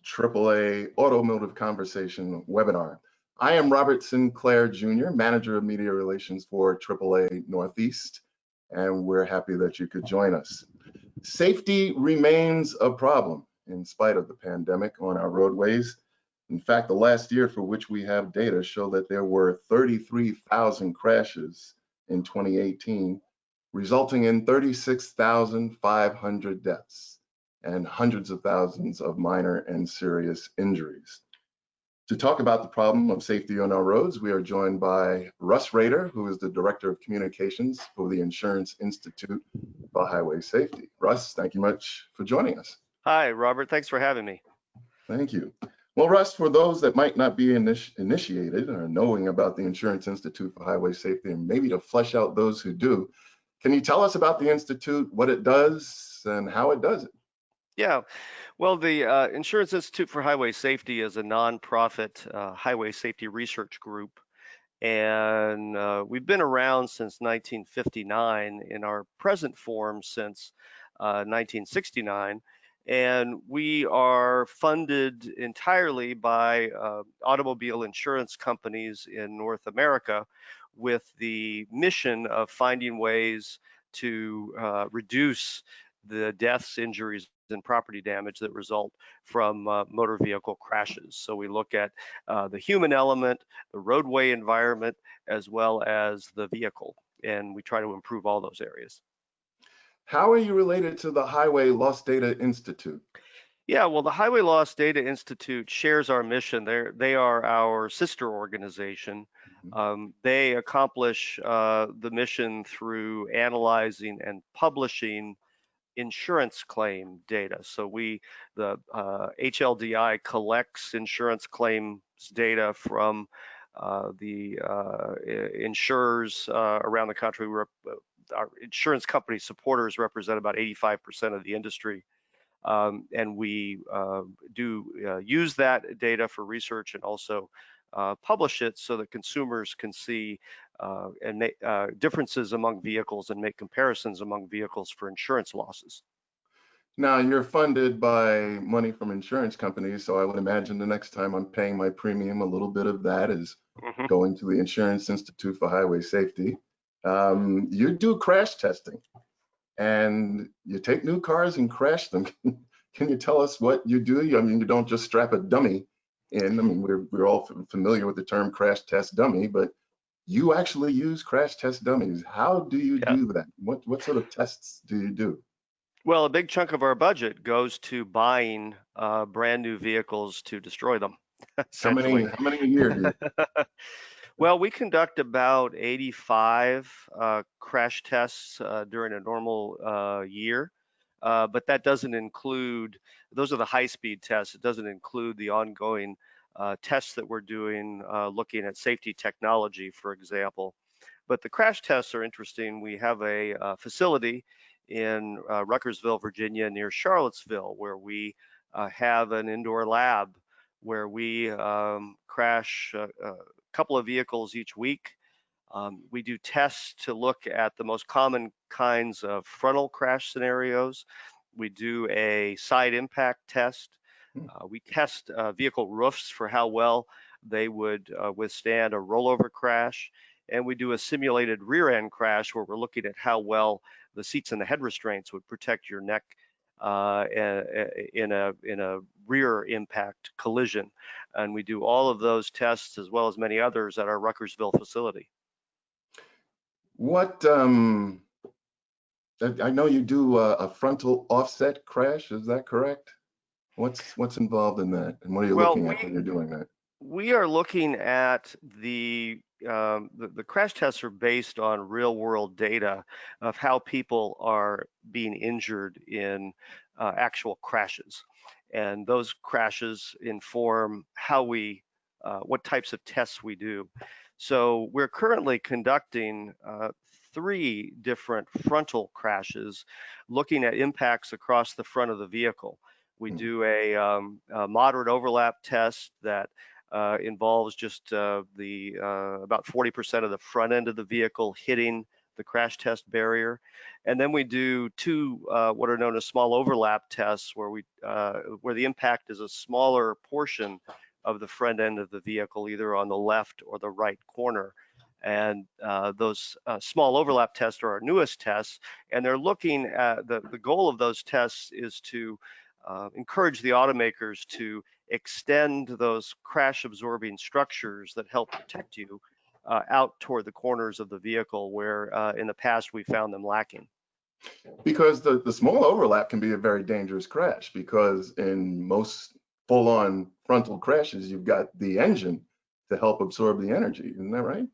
AAA Automotive Conversation webinar. I am Robert Sinclair Jr., Manager of Media Relations for AAA Northeast, and we're happy that you could join us. Safety remains a problem in spite of the pandemic on our roadways. In fact, the last year for which we have data show that there were 33,000 crashes in 2018, resulting in 36,500 deaths and hundreds of thousands of minor and serious injuries. To talk about the problem of safety on our roads, we are joined by Russ Rader, who is the Director of Communications for the Insurance Institute for Highway Safety. Russ, thank you much for joining us. Hi, Robert. Thanks for having me. Thank you. Well, Russ, for those that might not be initiated or knowing about the Insurance Institute for Highway Safety, and maybe to flesh out those who do, can you tell us about the Institute, what it does, and how it does it? Yeah, well, the Insurance Institute for Highway Safety is a nonprofit highway safety research group, and we've been around since 1959 in our present form since 1969. And we are funded entirely by automobile insurance companies in North America with the mission of finding ways to reduce the deaths, injuries, and property damage that result from motor vehicle crashes. So we look at the human element, the roadway environment, as well as the vehicle, and we try to improve all those areas. How are you related to the Highway Loss Data Institute? Yeah, well, the Highway Loss Data Institute shares our mission. They are our sister organization. They accomplish the mission through analyzing and publishing insurance claim data. So the HLDI collects insurance claims data from the insurers around the country. Our insurance company supporters represent about 85% of the industry. And we do use that data for research and also publish it so that consumers can see and make differences among vehicles and make comparisons among vehicles for insurance losses. Now, you're funded by money from insurance companies, so I would imagine the next time I'm paying my premium, a little bit of that is going to the Insurance Institute for Highway Safety. You do crash testing, and you take new cars and crash them. Can you tell us what you do? I mean, you don't just strap a dummy in. I mean, we're all familiar with the term crash test dummy, but you actually use crash test dummies. How do you do that? What sort of tests do you do? Well, a big chunk of our budget goes to buying brand new vehicles to destroy them. How many a year do you? Well, we conduct about 85 crash tests during a normal year, but that doesn't include, those are the high-speed tests. It doesn't include the ongoing tests that we're doing, looking at safety technology, for example. But the crash tests are interesting. We have a facility in Ruckersville, Virginia, near Charlottesville, where we have an indoor lab where we crash a couple of vehicles each week. We do tests to look at the most common kinds of frontal crash scenarios. We do a side impact test. We test vehicle roofs for how well they would withstand a rollover crash. And we do a simulated rear end crash where we're looking at how well the seats and the head restraints would protect your neck in a rear impact collision. And we do all of those tests as well as many others at our Ruckersville facility. What, I know you do a frontal offset crash, is that correct? What's involved in that, and what are you looking at when you're doing that? We are looking at the crash tests are based on real world data of how people are being injured in actual crashes. And those crashes inform how what types of tests we do. So we're currently conducting 3 different frontal crashes, looking at impacts across the front of the vehicle. We do a moderate overlap test that involves just about 40% of the front end of the vehicle hitting the crash test barrier. And then we do two what are known as small overlap tests, where the impact is a smaller portion of the front end of the vehicle, either on the left or the right corner. And those small overlap tests are our newest tests, and they're looking at the goal of those tests is to encourage the automakers to extend those crash absorbing structures that help protect you out toward the corners of the vehicle, where in the past we found them lacking. Because the small overlap can be a very dangerous crash, because in most full-on frontal crashes, you've got the engine to help absorb the energy. Isn't that right?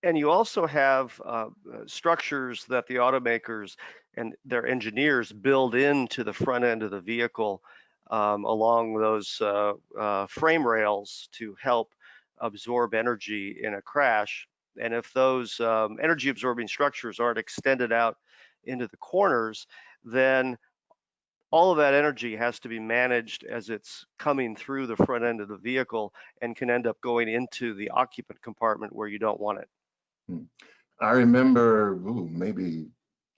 And you also have structures that the automakers and their engineers build into the front end of the vehicle along those frame rails to help absorb energy in a crash. And if those energy absorbing structures aren't extended out into the corners, then all of that energy has to be managed as it's coming through the front end of the vehicle, and can end up going into the occupant compartment where you don't want it. I remember maybe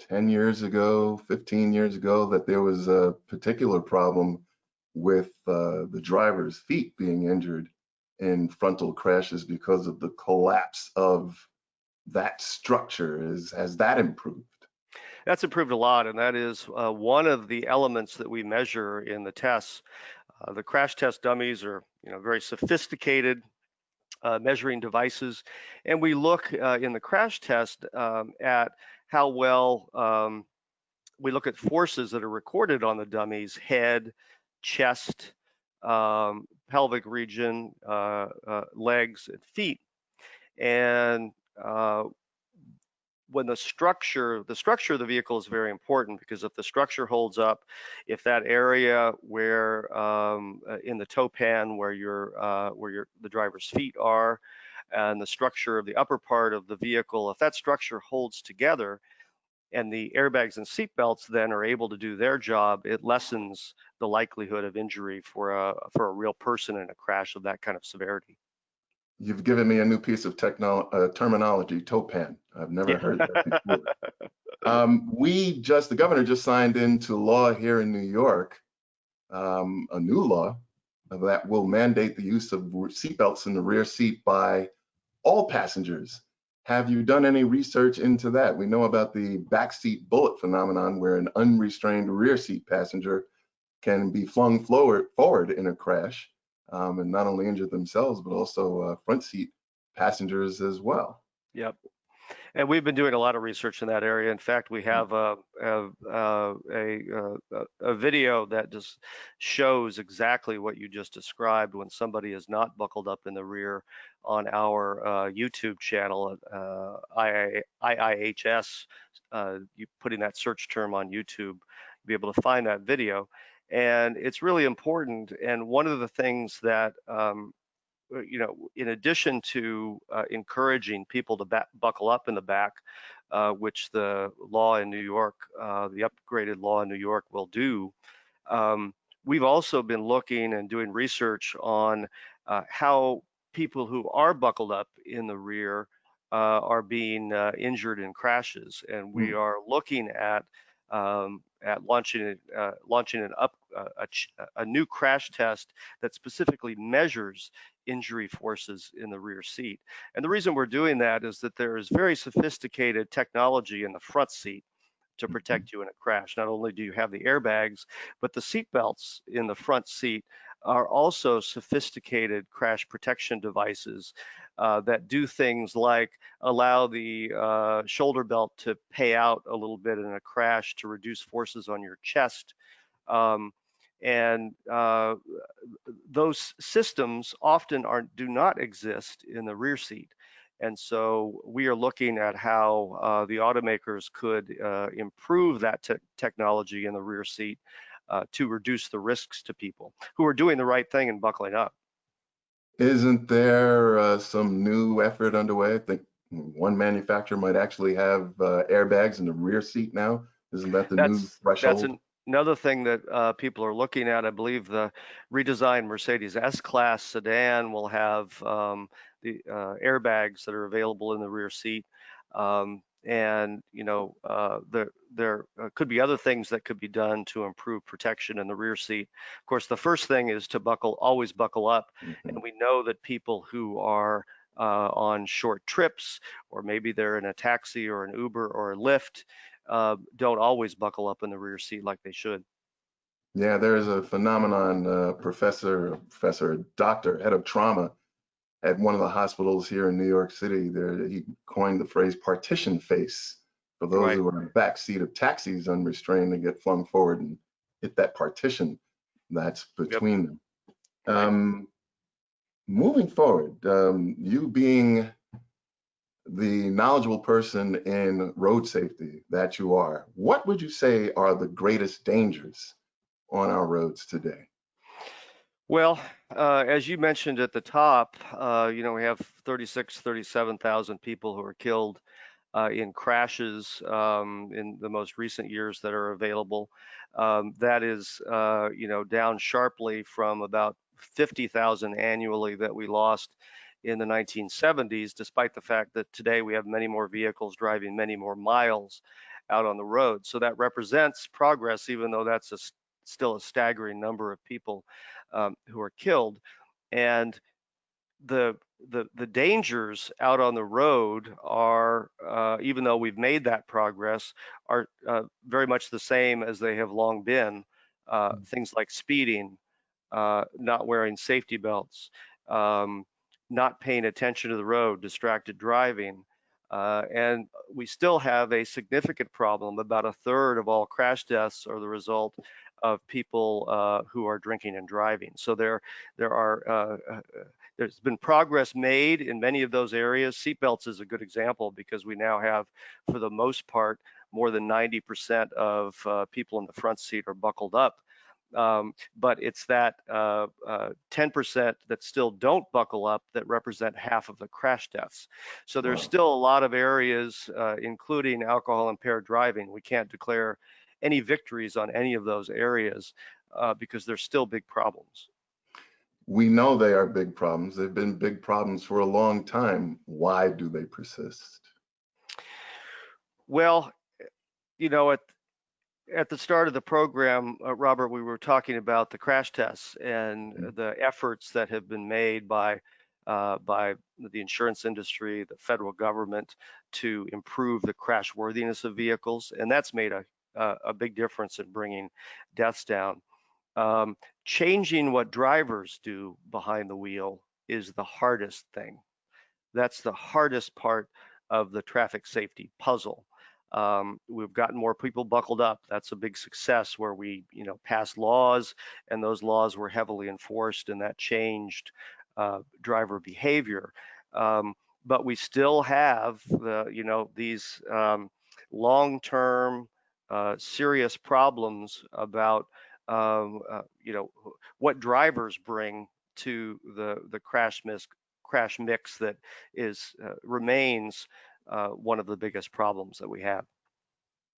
10 years ago, 15 years ago, that there was a particular problem with the driver's feet being injured in frontal crashes because of the collapse of that structure. Has that improved? That's improved a lot, and that is one of the elements that we measure in the tests. The crash test dummies are, very sophisticated measuring devices, and we look in the crash test at how well we look at forces that are recorded on the dummies: head, chest, pelvic region, legs, and feet. And when the structure of the vehicle is very important, because if the structure holds up, if that area where in the toe pan where the driver's feet are, and the structure of the upper part of the vehicle, if that structure holds together and the airbags and seat belts then are able to do their job, it lessens the likelihood of injury for a real person in a crash of that kind of severity. You've given me a new piece of terminology, toe pan. I've never heard that before. The governor just signed into law here in New York, a new law that will mandate the use of seatbelts in the rear seat by all passengers. Have you done any research into that? We know about the backseat bullet phenomenon, where an unrestrained rear seat passenger can be flung forward in a crash, and not only injure themselves, but also front seat passengers as well. Yep. And we've been doing a lot of research in that area. In fact, we have a video that just shows exactly what you just described when somebody is not buckled up in the rear on our YouTube channel, IIHS. You put in that search term on YouTube, you'll be able to find that video. And it's really important. And one of the things that in addition to encouraging people to buckle up in the back, which the law in New York, the upgraded law in New York will do, we've also been looking and doing research on how people who are buckled up in the rear are being injured in crashes. And we are looking at launching a new crash test that specifically measures injury forces in the rear seat. And the reason we're doing that is that there is very sophisticated technology in the front seat to protect you in a crash. Not only do you have the airbags, but the seat belts in the front seat are also sophisticated crash protection devices that do things like allow the shoulder belt to pay out a little bit in a crash to reduce forces on your chest. And those systems often do not exist in the rear seat. And so we are looking at how the automakers could improve that technology in the rear seat to reduce the risks to people who are doing the right thing and buckling up. Isn't there some new effort underway? I think one manufacturer might actually have airbags in the rear seat now. Isn't that the new threshold? That's another thing that people are looking at. I believe the redesigned Mercedes S-Class sedan will have the airbags that are available in the rear seat. And there could be other things that could be done to improve protection in the rear seat. Of course, the first thing is to always buckle up. Mhm. And we know that people who are on short trips, or maybe they're in a taxi or an Uber or a Lyft, don't always buckle up in the rear seat like they should. Yeah, there's a phenomenon, doctor, head of trauma at one of the hospitals here in New York City. There, he coined the phrase partition face for those Right, who are in the back seat of taxis unrestrained and get flung forward and hit that partition that's yep, between them. right. Um, Moving forward, you being the knowledgeable person in road safety that you are, what would you say are the greatest dangers on our roads today? Well, as you mentioned at the top, we have 37,000 people who are killed in crashes in the most recent years that are available. That is, down sharply from about 50,000 annually that we lost in the 1970s, despite the fact that today we have many more vehicles driving many more miles out on the road. So that represents progress, even though that's still a staggering number of people who are killed. And the the dangers out on the road are, even though we've made that progress, are very much the same as they have long been. Things like speeding, not wearing safety belts, um, not paying attention to the road, distracted driving. And we still have a significant problem. About a third of all crash deaths are the result of people who are drinking and driving. So there are there's been progress made in many of those areas. Seatbelts is a good example because we now have, for the most part, more than 90% of people in the front seat are buckled up. But it's that 10% that still don't buckle up that represent half of the crash deaths. So there's Wow. still a lot of areas, including alcohol impaired driving. We can't declare any victories on any of those areas because there's still big problems. We know they are big problems. they've been big problems for a long time. Why do they persist? Well, you know, at the start of the program, Robert, we were talking about the crash tests and the efforts that have been made by the insurance industry, the federal government, to improve the crash worthiness of vehicles, and that's made a big difference in bringing deaths down. Um, Changing what drivers do behind the wheel is the hardest thing. That's the hardest part of the traffic safety puzzle. We've gotten more people buckled up. That's a big success where we, passed laws, and those laws were heavily enforced, and that changed driver behavior. But we still have these long-term serious problems about what drivers bring to the crash mix that is remains one of the biggest problems that we have.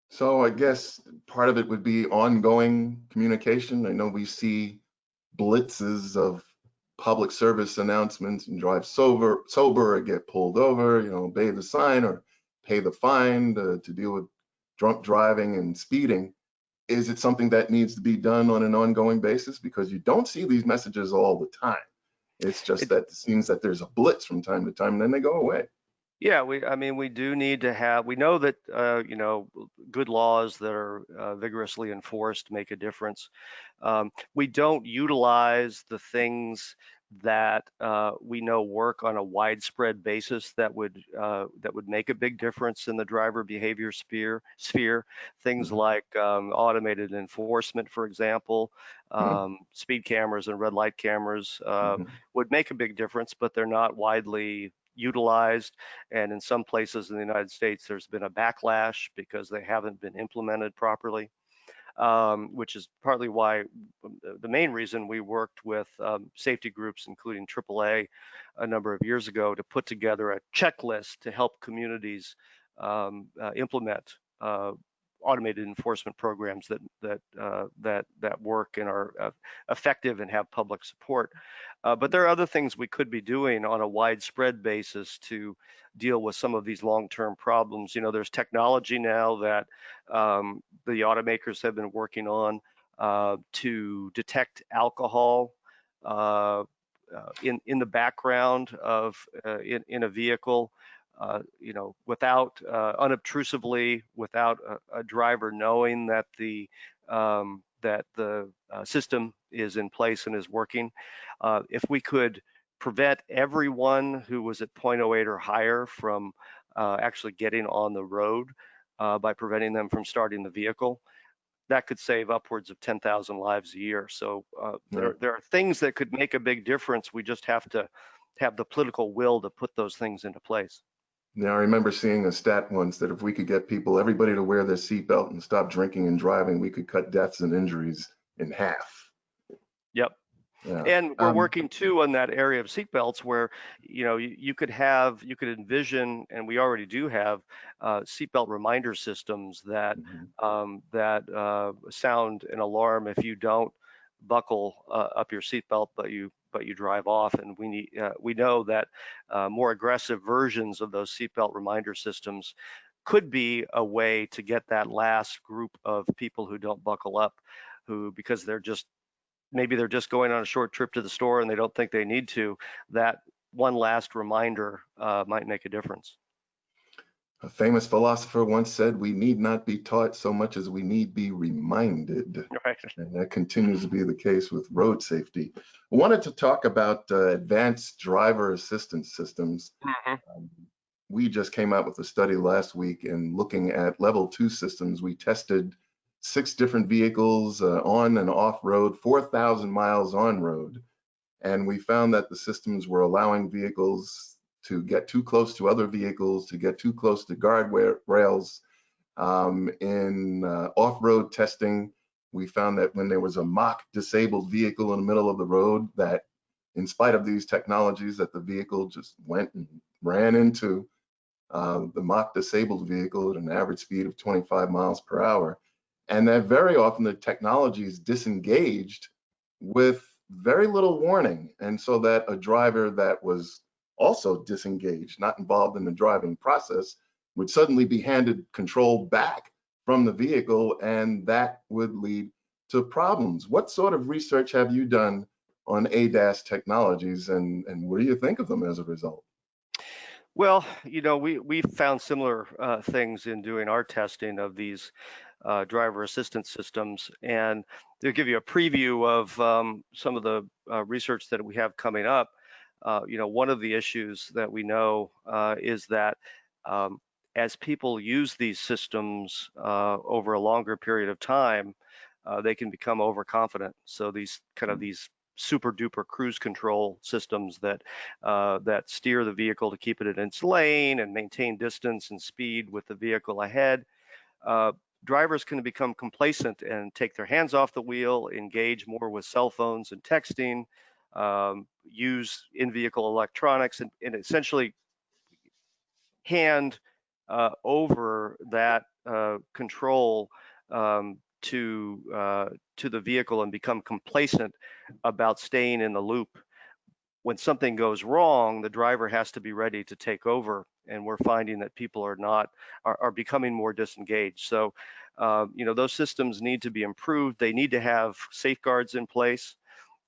So I guess part of it would be ongoing communication. I know we see blitzes of public service announcements and drive sober or get pulled over, obey the sign or pay the fine to deal with drunk driving and speeding. Is it something that needs to be done on an ongoing basis? Because you don't see these messages all the time. It's just It, that it seems that there's a blitz from time to time and then they go away. yeah, I mean, we do need to have, we know that, good laws that are vigorously enforced make a difference. We don't utilize the things that we know work on a widespread basis that would make a big difference in the driver behavior sphere. Things Mhm. like automated enforcement, for example, Mhm. speed cameras and red light cameras Mhm. would make a big difference, but they're not widely utilized. And in some places in the United States, there's been a backlash because they haven't been implemented properly, which is partly why the main reason we worked with safety groups, including AAA, a number of years ago to put together a checklist to help communities implement automated enforcement programs that work and are effective and have public support. But there are other things we could be doing on a widespread basis to deal with some of these long-term problems. There's technology now that the automakers have been working on to detect alcohol in the background of in a vehicle, without unobtrusively, without a driver knowing that the system is in place and is working. If we could prevent everyone who was at 0.08 or higher from actually getting on the road by preventing them from starting the vehicle, that could save upwards of 10,000 lives a year. So there are things that could make a big difference. We just have to have the political will to put those things into place. Now, I remember seeing a stat once that if we could get everybody to wear their seatbelt and stop drinking and driving, we could cut deaths and injuries in half. Yep. Yeah. And we're working too on that area of seatbelts where, you could envision, and we already do have seatbelt reminder systems that sound an alarm if you don't buckle up your seatbelt, but you drive off. And we know that more aggressive versions of those seatbelt reminder systems could be a way to get that last group of people who don't buckle up, because maybe they're just going on a short trip to the store and they don't think they need to. That one last reminder might make a difference. A famous philosopher once said, "We need not be taught so much as we need be reminded." Right. And that continues to be the case with road safety. I wanted to talk about advanced driver assistance systems. We just came out with a study last week, and looking at level 2 systems, we tested 6 different vehicles on and off road, 4,000 miles on road. And we found that the systems were allowing vehicles to get too close to other vehicles, to get too close to guardrails. In off-road testing, we found that when there was a mock disabled vehicle in the middle of the road, that in spite of these technologies, that the vehicle just went and ran into the mock disabled vehicle at an average speed of 25 miles per hour. And that very often the technology is disengaged with very little warning. And so that a driver that was also disengaged, not involved in the driving process, would suddenly be handed control back from the vehicle, and that would lead to problems. What sort of research have you done on ADAS technologies, and what do you think of them as a result? Well, we found similar things in doing our testing of these driver assistance systems, and they'll give you a preview of some of the research that we have coming up. One of the issues that we know is that as people use these systems over a longer period of time, they can become overconfident. So these super duper cruise control systems that steer the vehicle to keep it in its lane and maintain distance and speed with the vehicle ahead. Drivers can become complacent and take their hands off the wheel, engage more with cell phones and texting, use in-vehicle electronics, and essentially hand over that control to the vehicle and become complacent about staying in the loop. When something goes wrong, the driver has to be ready to take over, and we're finding that people are becoming more disengaged. So, those systems need to be improved. They need to have safeguards in place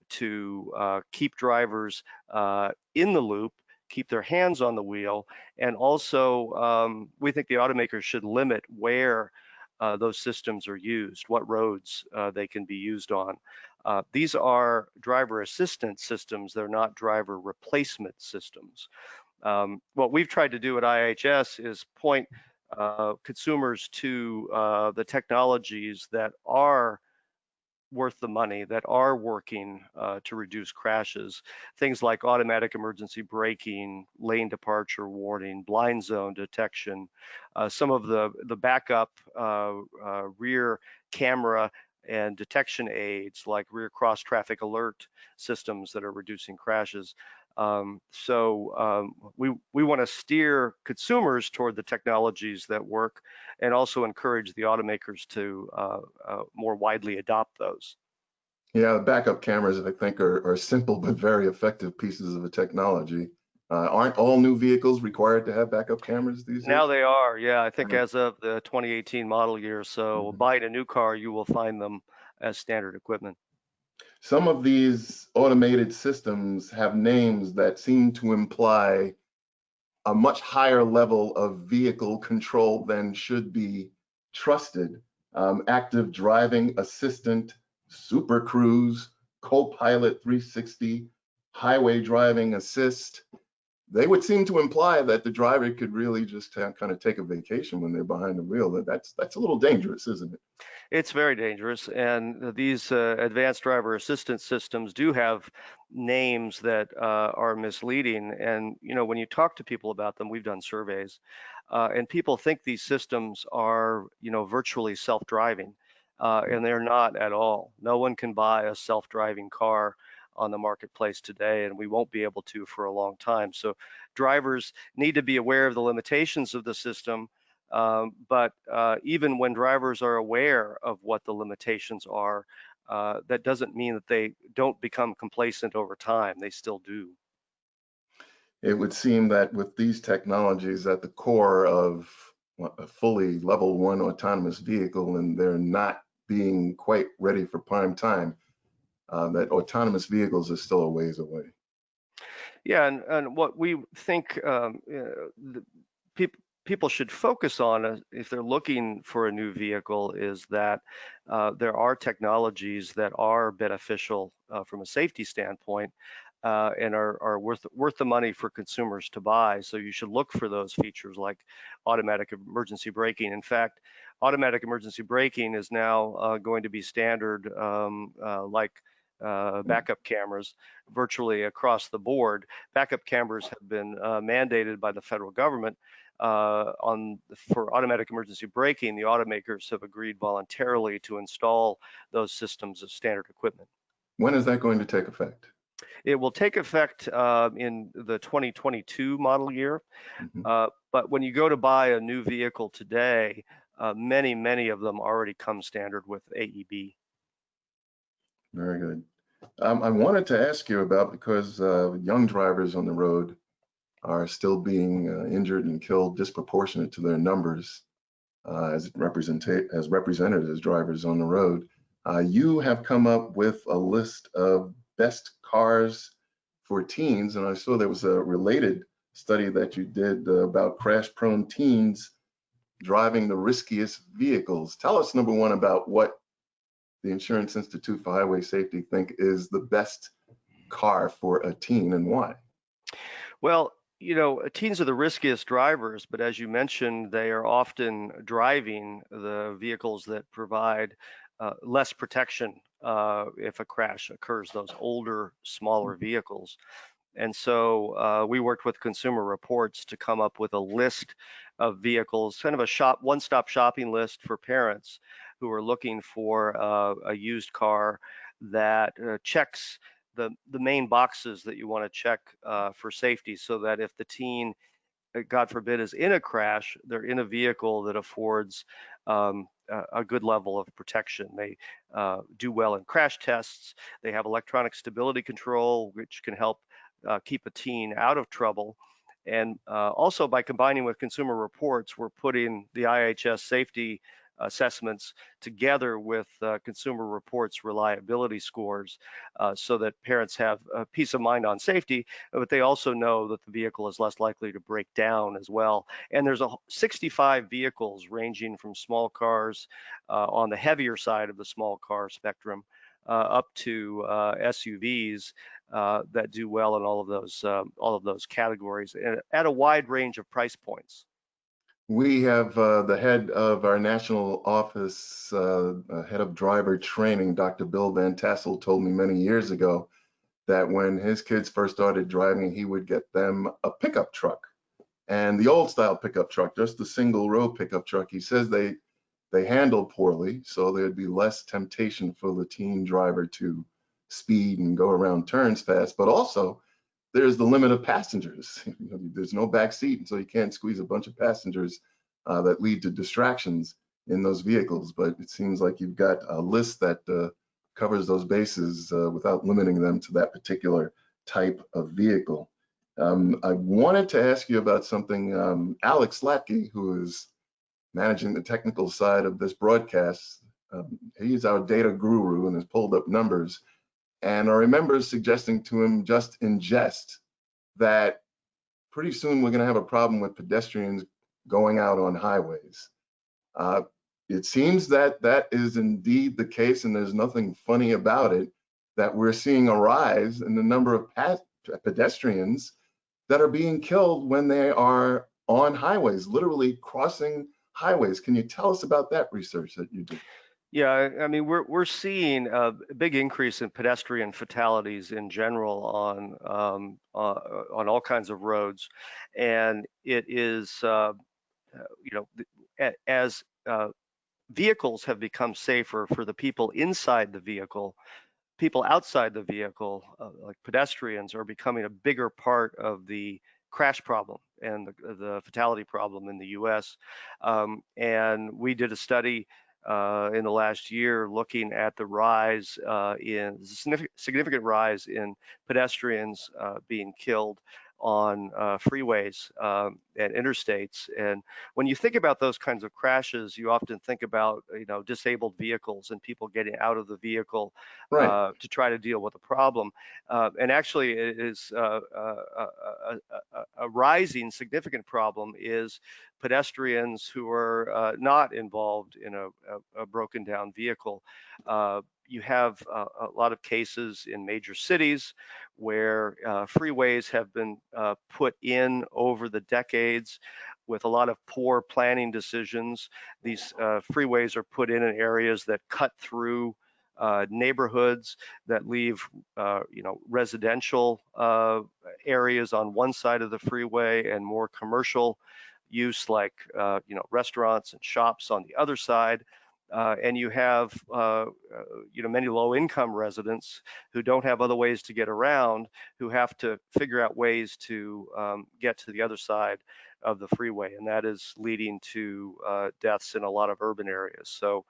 to keep drivers in the loop, keep their hands on the wheel, and also we think the automakers should limit where those systems are used, what roads they can be used on. These are driver assistance systems. They're not driver replacement systems. What we've tried to do at IIHS is point consumers to the technologies that are worth the money, that are working to reduce crashes. Things like automatic emergency braking, lane departure warning, blind zone detection, some of the backup rear camera and detection aids like rear cross traffic alert systems that are reducing crashes. We want to steer consumers toward the technologies that work, and also encourage the automakers to more widely adopt those. Yeah, the backup cameras, I think, are simple but very effective pieces of a technology. Aren't all new vehicles required to have backup cameras these Now days? they are, yeah. I think Mm. as of the 2018 model year, so Mhm. buying a new car, you will find them as standard equipment. Some of these automated systems have names that seem to imply a much higher level of vehicle control than should be trusted. Active driving assistant, super cruise, co-pilot 360, highway driving assist. They would seem to imply that the driver could really just kind of take a vacation when they're behind the wheel. That's a little dangerous, isn't it? It's very dangerous, and these advanced driver assistance systems do have names that are misleading. And when you talk to people about them, we've done surveys, and people think these systems are, virtually self-driving, and they're not at all. No one can buy a self-driving car on the marketplace today, and we won't be able to for a long time. So drivers need to be aware of the limitations of the system, but even when drivers are aware of what the limitations are, that doesn't mean that they don't become complacent over time. They still do. It would seem that with these technologies at the core of a fully level one autonomous vehicle, and they're not being quite ready for prime time, that autonomous vehicles are still a ways away. Yeah, and what we think people should focus on if they're looking for a new vehicle is that there are technologies that are beneficial from a safety standpoint, and are worth the money for consumers to buy. So you should look for those features like automatic emergency braking. In fact, automatic emergency braking is now going to be standard, like backup cameras, virtually across the board. Backup cameras have been mandated by the federal government. For automatic emergency braking, the automakers have agreed voluntarily to install those systems as standard equipment. When is that going to take effect? It will take effect in the 2022 model year, Mhm. but when you go to buy a new vehicle today, many of them already come standard with AEB. Very good. I wanted to ask you about, because young drivers on the road are still being injured and killed disproportionate to their numbers, as represented as drivers on the road. You have come up with a list of best cars for teens, and I saw there was a related study that you did about crash-prone teens driving the riskiest vehicles. Tell us, number one, about what the Insurance Institute for Highway Safety think is the best car for a teen, and why. Well, teens are the riskiest drivers, but as you mentioned, they are often driving the vehicles that provide less protection if a crash occurs, those older, smaller vehicles. And so we worked with Consumer Reports to come up with a list of vehicles, kind of a one-stop shopping list for parents who are looking for a used car that checks the main boxes that you want to check for safety, so that if the teen, God forbid, is in a crash, they're in a vehicle that affords a good level of protection. They do well in crash tests. They have electronic stability control, which can help keep a teen out of trouble. And also, by combining with Consumer Reports, we're putting the IIHS safety assessments together with Consumer Reports reliability scores, so that parents have peace of mind on safety, but they also know that the vehicle is less likely to break down as well. And there's 65 vehicles ranging from small cars on the heavier side of the small car spectrum up to SUVs that do well in all of those categories at a wide range of price points. We have the head of our national office, head of driver training, Dr. Bill Van Tassel, told me many years ago that when his kids first started driving, he would get them a pickup truck. And the old style pickup truck, just the single row pickup truck, he says they handle poorly, so there'd be less temptation for the teen driver to speed and go around turns fast, but also there's the limit of passengers. There's no back seat, and so you can't squeeze a bunch of passengers that lead to distractions in those vehicles. But it seems like you've got a list that covers those bases without limiting them to that particular type of vehicle. I wanted to ask you about something. Alex Latke, who is managing the technical side of this broadcast, he's our data guru and has pulled up numbers. And I remember suggesting to him just in jest that pretty soon we're going to have a problem with pedestrians going out on highways. It seems that that is indeed the case, and there's nothing funny about it, that we're seeing a rise in the number of pedestrians that are being killed when they are on highways, literally crossing highways. Can you tell us about that research that you did? Yeah, I mean, we're seeing a big increase in pedestrian fatalities in general on all kinds of roads, and it is as vehicles have become safer for the people inside the vehicle, people outside the vehicle, like pedestrians, are becoming a bigger part of the crash problem and the fatality problem in the U.S. And we did a study in the last year looking at the rise in significant rise in pedestrians being killed on freeways and interstates. And when you think about those kinds of crashes, you often think about disabled vehicles and people getting out of the vehicle Right. to try to deal with the problem. And actually, it is a rising significant problem is pedestrians who are not involved in a broken down vehicle. You have a lot of cases in major cities where freeways have been put in over the decades with a lot of poor planning decisions. These freeways are put in areas that cut through neighborhoods, that leave residential areas on one side of the freeway and more commercial use like restaurants and shops on the other side. And you have many low-income residents who don't have other ways to get around, who have to figure out ways to get to the other side of the freeway, and that is leading to deaths in a lot of urban areas. So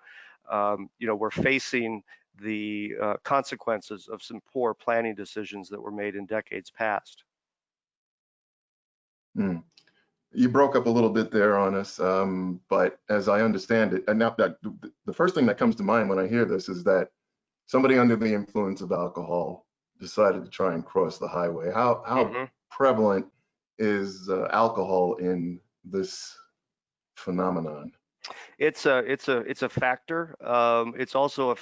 we're facing the consequences of some poor planning decisions that were made in decades past. Hmm. You broke up a little bit there on us, but as I understand it, and now that the first thing that comes to mind when I hear this is that somebody under the influence of alcohol decided to try and cross the highway. How prevalent is alcohol in this phenomenon? It's a factor. It's also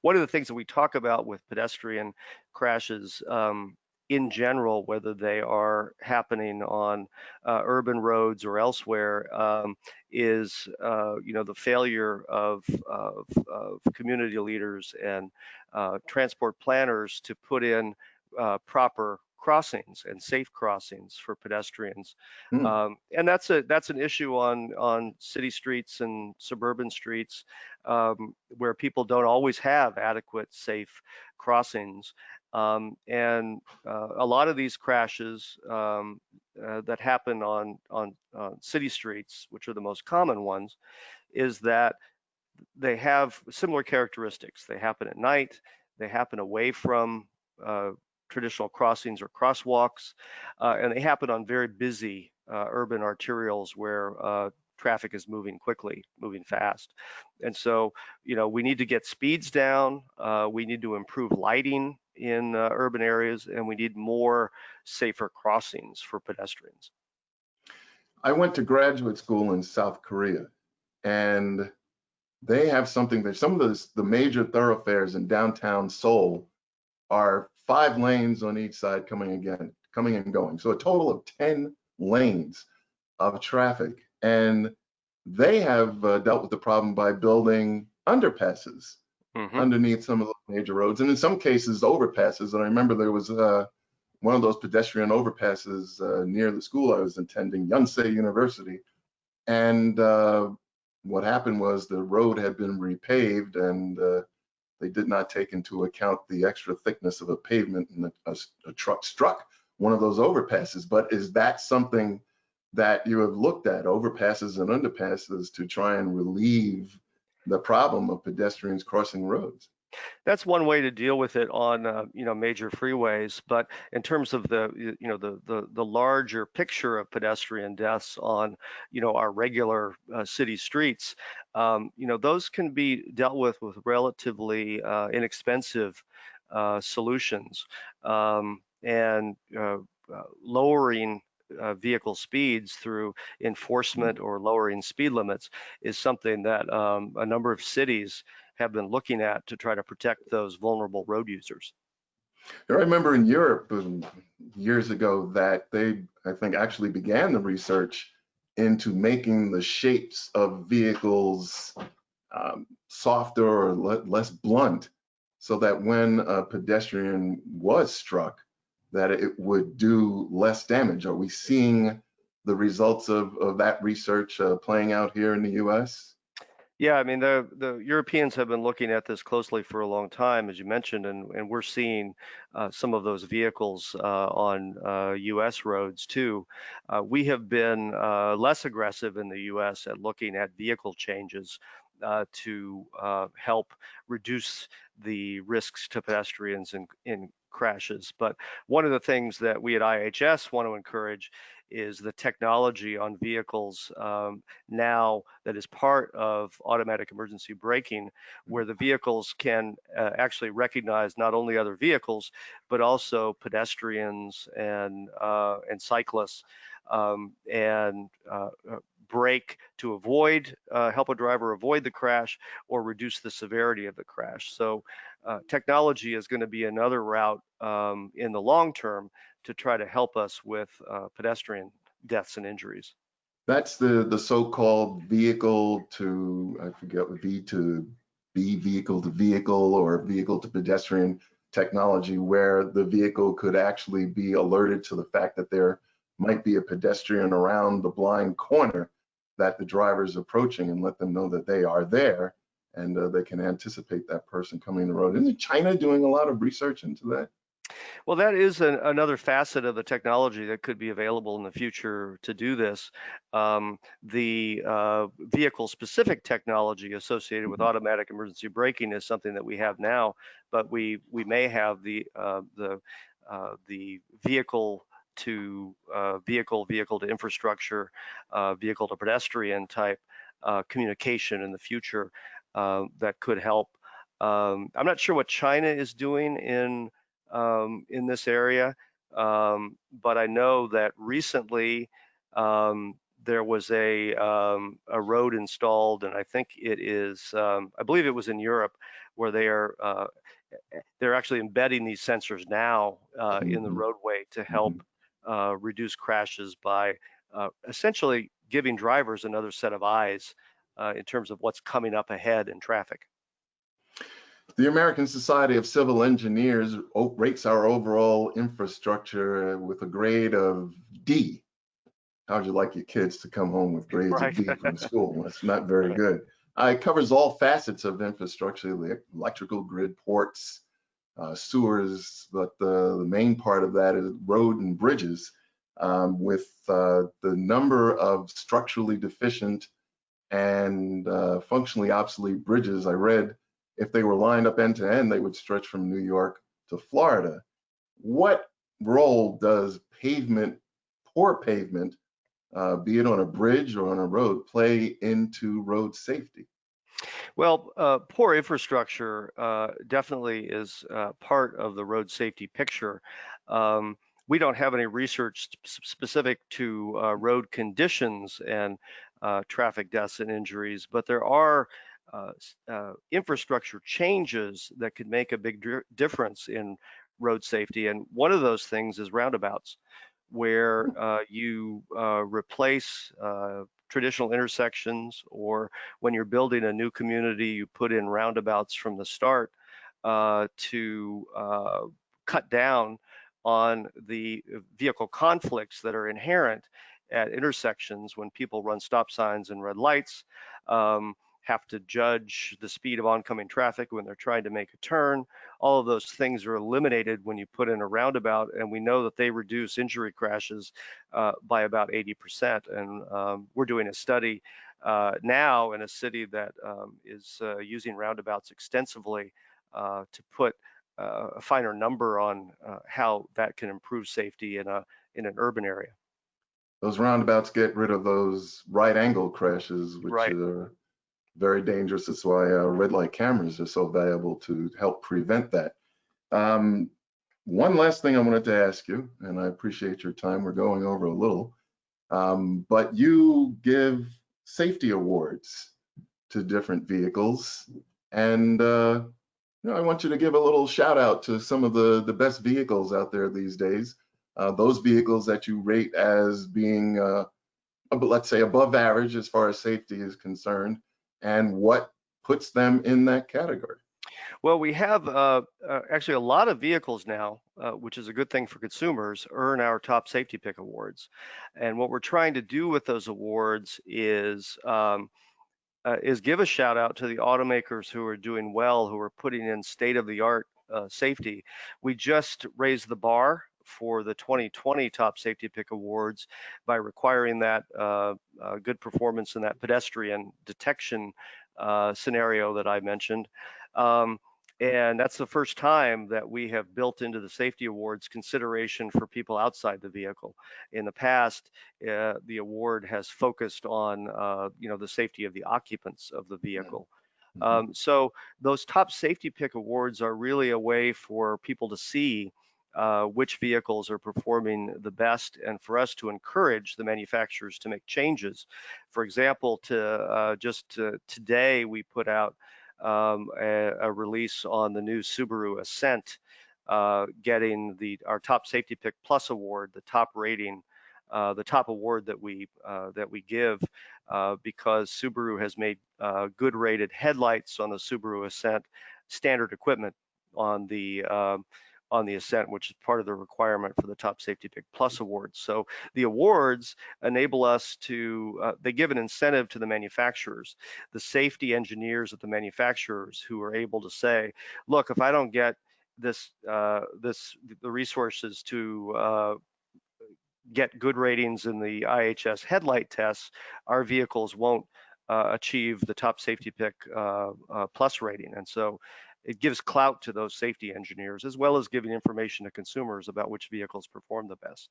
one of the things that we talk about with pedestrian crashes in general, whether they are happening on urban roads or elsewhere, is the failure of community leaders and transport planners to put in proper crossings and safe crossings for pedestrians. And that's an issue on city streets and suburban streets where people don't always have adequate safe crossings. And a lot of these crashes that happen on city streets, which are the most common ones, is that they have similar characteristics. They happen at night, they happen away from traditional crossings or crosswalks, and they happen on very busy urban arterials where traffic is moving quickly, moving fast. And so, we need to get speeds down, we need to improve lighting in urban areas, and we need more safer crossings for pedestrians. I went to graduate school in South Korea, and they have something that some of the major thoroughfares in downtown Seoul are 5 lanes on each side coming and going. So a total of 10 lanes of traffic. And they have dealt with the problem by building underpasses underneath some of the major roads, and in some cases overpasses. And I remember there was one of those pedestrian overpasses near the school I was attending, Yonsei University. And what happened was the road had been repaved, and they did not take into account the extra thickness of a pavement and a truck struck one of those overpasses. But is that something that you have looked at, overpasses and underpasses, to try and relieve the problem of pedestrians crossing roads? That's one way to deal with it on major freeways, but in terms of the larger picture of pedestrian deaths on our regular city streets, those can be dealt with relatively inexpensive solutions, and lowering vehicle speeds through enforcement or lowering speed limits is something that a number of cities have been looking at to try to protect those vulnerable road users. I remember in Europe years ago that they, I think, actually began the research into making the shapes of vehicles softer or less blunt, so that when a pedestrian was struck, that it would do less damage. Are we seeing the results of that research playing out here in the US? Yeah, I mean, the Europeans have been looking at this closely for a long time, as you mentioned, and we're seeing some of those vehicles on US roads too. We have been less aggressive in the US at looking at vehicle changes to help reduce the risks to pedestrians in crashes. But one of the things that we at IIHS want to encourage is the technology on vehicles now that is part of automatic emergency braking, where the vehicles can actually recognize not only other vehicles, but also pedestrians and cyclists, and brake to avoid, help a driver avoid the crash or reduce the severity of the crash. So technology is going to be another route in the long term to try to help us with pedestrian deaths and injuries. That's the so-called vehicle to, I forget, V to B, vehicle to vehicle, or vehicle to pedestrian technology, where the vehicle could actually be alerted to the fact that there might be a pedestrian around the blind corner that the driver is approaching, and let them know that they are there, and they can anticipate that person coming the road. Isn't China doing a lot of research into that? Well, that is another facet of the technology that could be available in the future to do this. The vehicle-specific technology associated with automatic emergency braking is something that we have now, but we may have the vehicle to vehicle to infrastructure, vehicle to pedestrian type communication in the future that could help. I'm not sure what China is doing in this area, but I know that recently there was a road installed, and I think it is, I believe it was in Europe, where they're actually embedding these sensors now in the roadway to help reduce crashes by essentially giving drivers another set of eyes in terms of what's coming up ahead in traffic. The American Society of Civil Engineers rates our overall infrastructure with a grade of D. How'd you like your kids to come home with grades Right. of D from school? That's not very Right. good. It covers all facets of infrastructure, the electrical grid, ports, sewers, but the main part of that is road and bridges, with the number of structurally deficient and functionally obsolete bridges. I read if they were lined up end to end, they would stretch from New York to Florida. What role does pavement, poor pavement, be it on a bridge or on a road, play into road safety? Well, poor infrastructure definitely is part of the road safety picture. We don't have any research specific to road conditions and traffic deaths and injuries, but there are infrastructure changes that could make a big difference in road safety. And one of those things is roundabouts, where you replace traditional intersections, or when you're building a new community, you put in roundabouts from the start to cut down on the vehicle conflicts that are inherent at intersections when people run stop signs and red lights. have to judge the speed of oncoming traffic when they're trying to make a turn. All of those things are eliminated when you put in a roundabout, and we know that they reduce injury crashes by about 80%. And we're doing a study now in a city that is using roundabouts extensively to put a finer number on how that can improve safety in an urban area. Those roundabouts get rid of those right angle crashes, which Right. are very dangerous. That's why red light cameras are so valuable to help prevent that. One last thing I wanted to ask you, and I appreciate your time. We're going over a little, but you give safety awards to different vehicles, and I want you to give a little shout out to some of the best vehicles out there these days. Those vehicles that you rate as being, let's say, above average as far as safety is concerned, and what puts them in that category. Well, we have actually a lot of vehicles now, which is a good thing for consumers, earn our top safety pick awards. And what we're trying to do with those awards is give a shout out to the automakers who are doing well, who are putting in state-of-the-art safety. We just raised the bar for the 2020 Top Safety Pick Awards by requiring that good performance in that pedestrian detection scenario that I mentioned. And that's the first time that we have built into the safety awards consideration for people outside the vehicle. In the past, the award has focused on, the safety of the occupants of the vehicle. So those top safety pick awards are really a way for people to see which vehicles are performing the best, and for us to encourage the manufacturers to make changes. For example, today we put out a release on the new Subaru Ascent, getting our top safety pick plus award, the top rating, the top award that we give, because Subaru has made good rated headlights on the Subaru Ascent, standard equipment on the Ascent, which is part of the requirement for the Top Safety Pick Plus awards. So the awards enable us to, they give an incentive to the manufacturers, the safety engineers at the manufacturers, who are able to say, look, if I don't get the resources to get good ratings in the IIHS headlight tests, our vehicles won't achieve the Top Safety Pick Plus rating. And so it gives clout to those safety engineers, as well as giving information to consumers about which vehicles perform the best.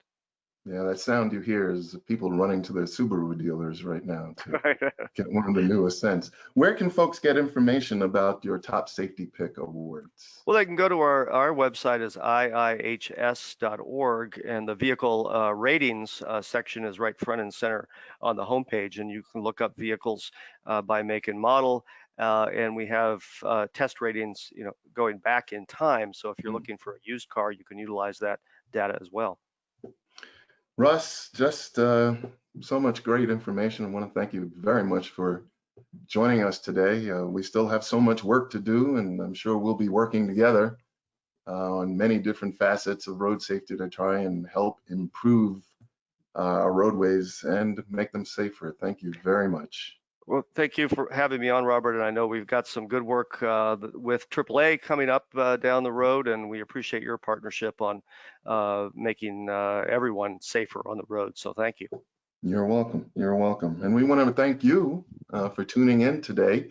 Yeah, that sound you hear is people running to their Subaru dealers right now to get one of the new Ascents. Where can folks get information about your Top Safety Pick awards? Well, they can go to our website is IIHS.org, and the vehicle ratings section is right front and center on the homepage, and you can look up vehicles by make and model. And we have test ratings, going back in time. So if you're looking for a used car, you can utilize that data as well. Russ, just so much great information. I want to thank you very much for joining us today. We still have so much work to do, and I'm sure we'll be working together on many different facets of road safety to try and help improve our roadways and make them safer. Thank you very much. Well, thank you for having me on, Robert. And I know we've got some good work with AAA coming up down the road, and we appreciate your partnership on making everyone safer on the road. So thank you. You're welcome. You're welcome. And we want to thank you for tuning in today.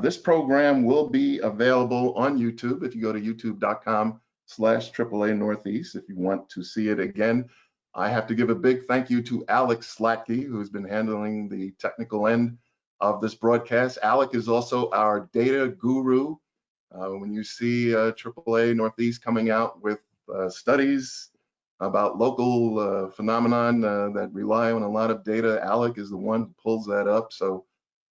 This program will be available on YouTube if you go to youtube.com/AAA Northeast if you want to see it again. I have to give a big thank you to Alec Slatke, who's been handling the technical end of this broadcast. Alec is also our data guru. When you see AAA Northeast coming out with studies about local phenomenon that rely on a lot of data, Alec is the one who pulls that up. So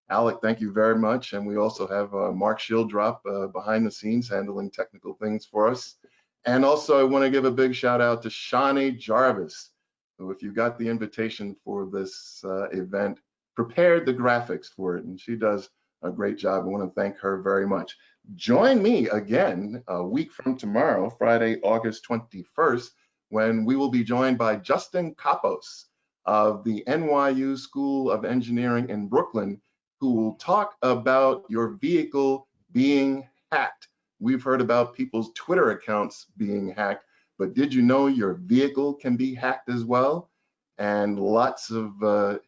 Alec, thank you very much. And we also have Mark Shieldrop behind the scenes handling technical things for us. And also I want to give a big shout out to Shawnee Jarvis, who, if you got the invitation for this event, prepared the graphics for it, and she does a great job. I want to thank her very much. Join me again a week from tomorrow, Friday, August 21st, when we will be joined by Justin Kapos of the NYU School of Engineering in Brooklyn who will talk about your vehicle being hacked. We've heard about people's Twitter accounts being hacked, but did you know your vehicle can be hacked as well? And lots of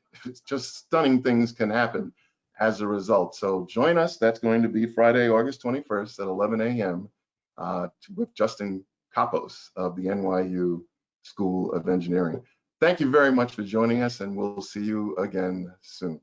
just stunning things can happen as a result. So join us. That's going to be Friday, August 21st at 11 a.m. With Justin Kapos of the NYU School of Engineering. Thank you very much for joining us, and we'll see you again soon.